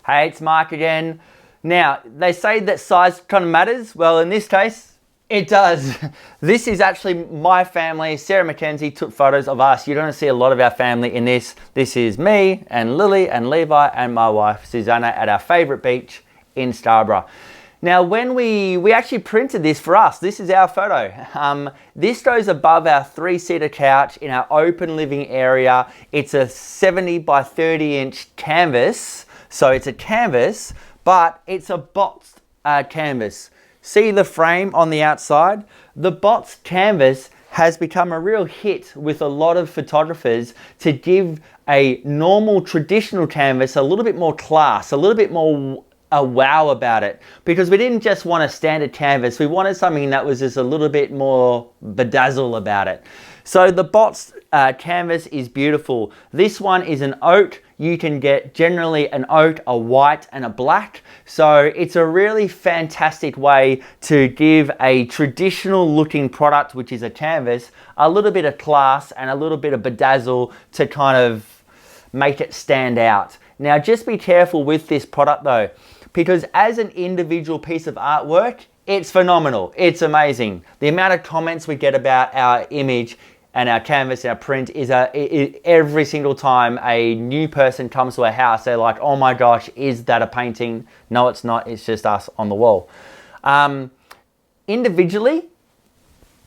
Hey, it's Mark again. Now, they say that size kind of matters. Well, in this case, it does. This is actually my family. Sarah Mackenzie took photos of us. You're going to see a lot of our family in this. This is me and Lily and Levi and my wife, Susanna, at our favorite beach in Scarborough. Now, when we actually printed this for us, this is our photo. This goes above our 3-seater couch in our open living area. It's a 70 by 30 inch canvas. So it's a canvas, but it's a boxed canvas. See the frame on the outside? The boxed canvas has become a real hit with a lot of photographers to give a normal traditional canvas a little bit more class, a little bit more a wow about it, because we didn't just want a standard canvas, we wanted something that was just a little bit more bedazzle about it. So the boxed canvas is beautiful. This one is an oak. You can get generally an oak, a white and a black. So it's a really fantastic way to give a traditional looking product, which is a canvas, a little bit of class and a little bit of bedazzle to kind of make it stand out. Now just be careful with this product though, because as an individual piece of artwork, it's phenomenal. It's amazing. The amount of comments we get about our image and our canvas, our print is every single time a new person comes to our house, they're like, oh my gosh, is that a painting? No, it's not. It's just us on the wall. Individually,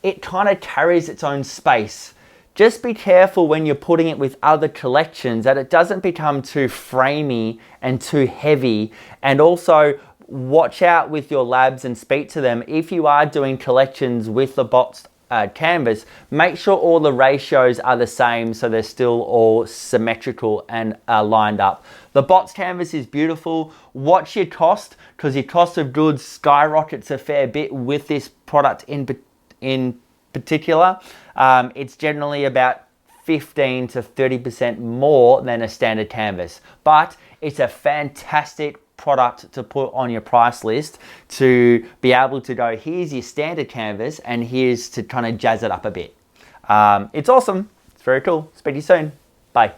it kind of carries its own space. Just be careful when you're putting it with other collections that it doesn't become too framey and too heavy. And also watch out with your labs and speak to them. If you are doing collections with the boxed canvas, make sure all the ratios are the same so they're still all symmetrical and lined up. The box canvas is beautiful. Watch your cost, because your cost of goods skyrockets a fair bit with this product in particular. It's generally about 15 to 30% more than a standard canvas, but it's a fantastic product to put on your price list to be able to go, here's your standard canvas and here's to kind of jazz it up a bit. It's awesome. It's very cool. Speak to you soon. Bye.